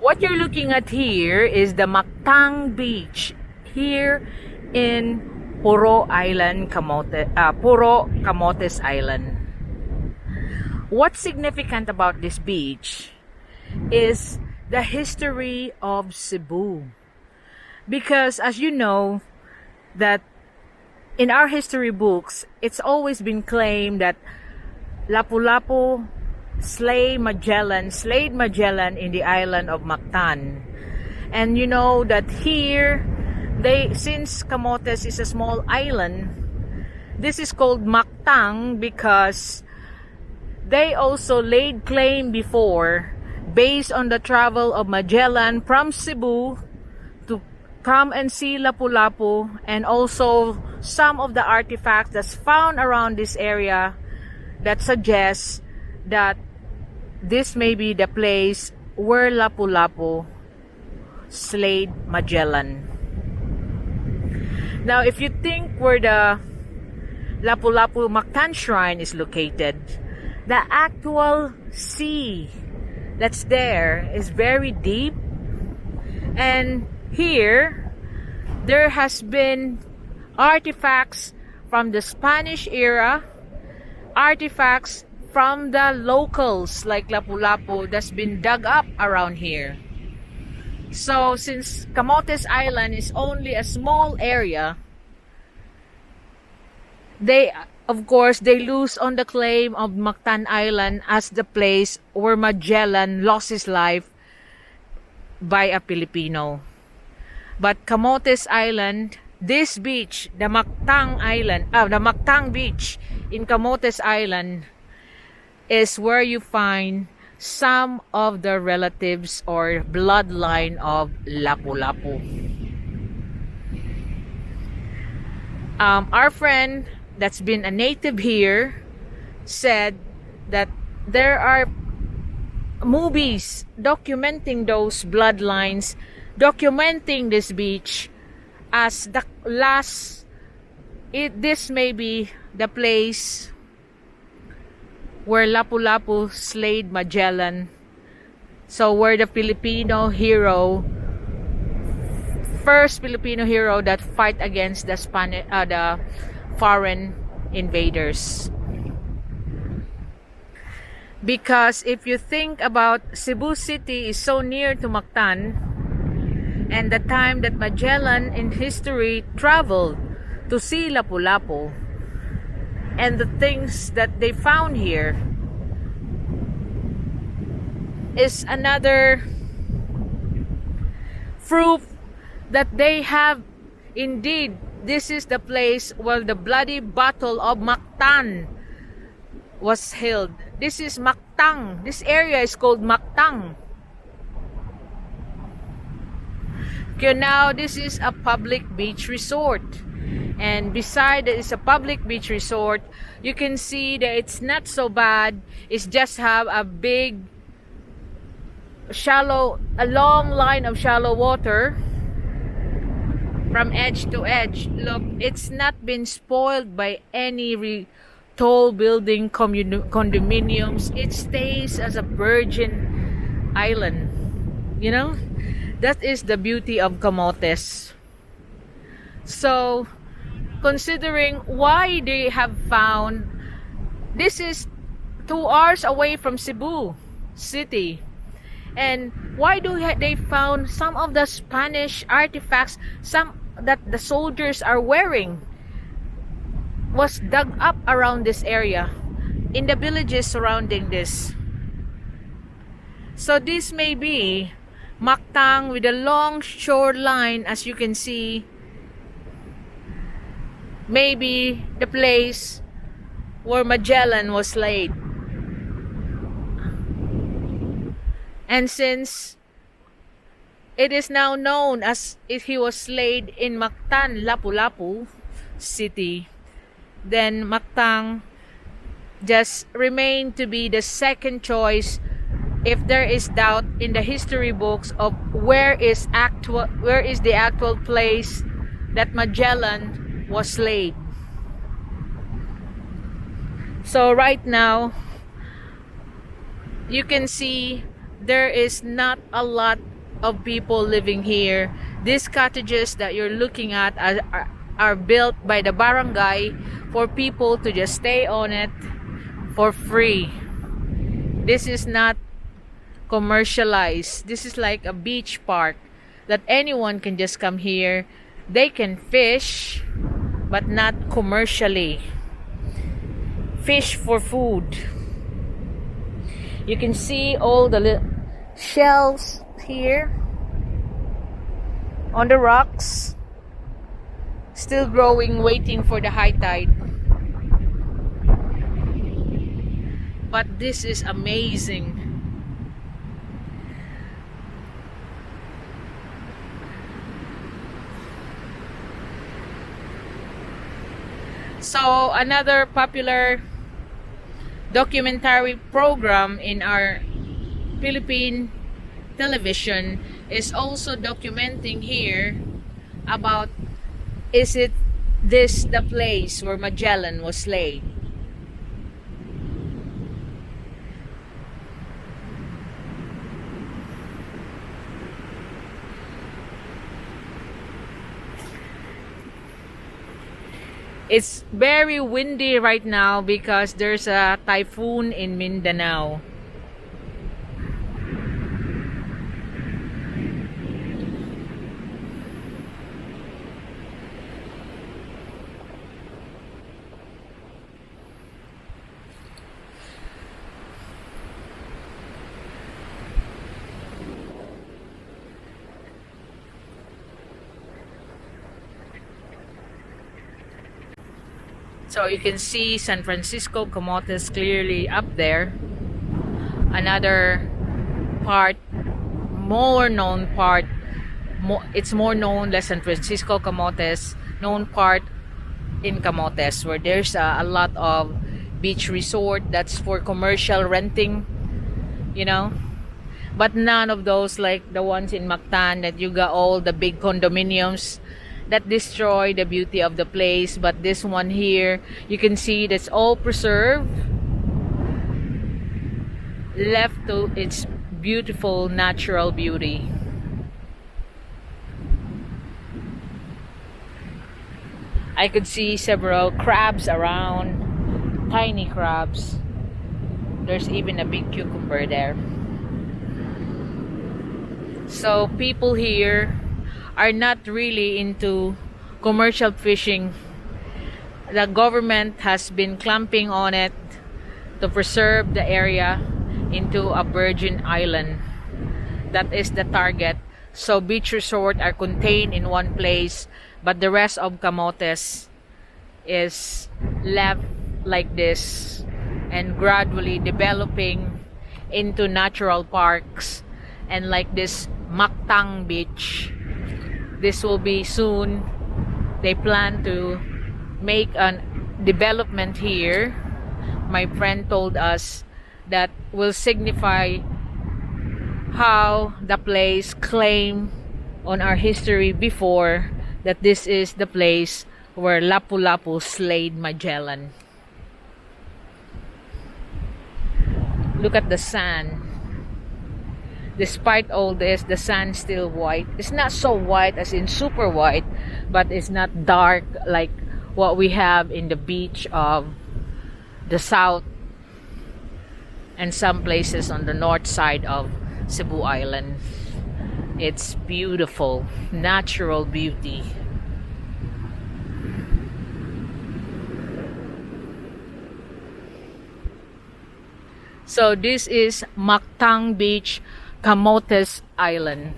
What you're looking at here is the Mactang Beach here in Puro Island, Camotes Island. What's significant about this beach is the history of Cebu. Because as you know, that in our history books, it's always been claimed that Lapu Lapu slayed Magellan in the island of Mactan. And you know that here, since Camotes is a small island, this is called Mactang because they also laid claim before, based on the travel of Magellan from Cebu to come and see Lapu Lapu, and also some of the artifacts that's found around this area that suggests that this may be the place where Lapu Lapu slayed Magellan. Now, if you think where the Lapu Lapu Mactan shrine is located, the actual sea that's there is very deep, and here there has been artifacts from the Spanish era, artifacts from the locals like Lapu Lapu that's been dug up around here. So since Camotes Island is only a small area, they lose on the claim of Mactan Island as the place where Magellan lost his life by a Filipino. But Camotes Island, this beach, the Mactang Beach in Camotes Island, is where you find some of the relatives or bloodline of Lapu Lapu. Our friend that's been a native here said that there are movies documenting those bloodlines, documenting this beach as the last. This may be the place where Lapu Lapu slayed Magellan. So where the first Filipino hero that fight against the foreign invaders. Because if you think about Cebu City is so near to Mactan, and the time that Magellan in history traveled to see Lapu Lapu, and the things that they found here is another proof that they have indeed, this is the place where the bloody battle of Mactan was held. This is Mactang. This area is called Mactang. Okay, now this is a public beach resort. And beside that, it's a public beach resort. You can see that it's not so bad. It's just have a long line of shallow water from edge to edge. Look, it's not been spoiled by any tall building condominiums. It stays as a virgin island. You know, that is the beauty of Camotes. So, considering why they have found, this is 2 hours away from Cebu City, and why do they found some of the Spanish artifacts, some that the soldiers are wearing, was dug up around this area in the villages surrounding this. So this may be Mactang with a long shoreline, as you can see. Maybe the place where Magellan was laid. And since it is now known as if he was laid in Mactan, Lapu Lapu City, then Mactang just remained to be the second choice if there is doubt in the history books of where is the actual place that Magellan was laid. So right now you can see there is not a lot of people living here. These cottages that you're looking at are built by the barangay for people to just stay on it for free. This is not commercialized. This is like a beach park that anyone can just come here. They can fish, but not commercially. Fish for food. You can see all the shells here on the rocks, still growing, waiting for the high tide. But this is amazing. So another popular documentary program in our Philippine television is also documenting here about, is it this the place where Magellan was slain? It's very windy right now because there's a typhoon in Mindanao. So you can see San Francisco, Camotes clearly up there. Another part, more known part, it's more known than San Francisco, Camotes, known part in Camotes, where there's a lot of beach resort that's for commercial renting, you know. But none of those like the ones in Mactan that you got all the big condominiums that destroy the beauty of the place. But this one here, you can see that's all preserved, left to its beautiful natural beauty. I could see several crabs around, tiny crabs. There's even a big cucumber there. So people here are not really into commercial fishing. The government has been clamping on it to preserve the area into a virgin island. That is the target. So beach resort are contained in one place, but the rest of Camotes is left like this and gradually developing into natural parks, and like this Mactang Beach. This will be soon. They plan to make a development here. My friend told us that will signify how the place claimed on our history before that this is the place where Lapu Lapu slayed Magellan. Look at the sand. Despite all this, the sand's still white. It's not so white as in super white, but it's not dark like what we have in the beach of the south and some places on the north side of Cebu Island. It's beautiful, natural beauty. So this is Mactang Beach, Camotes Island.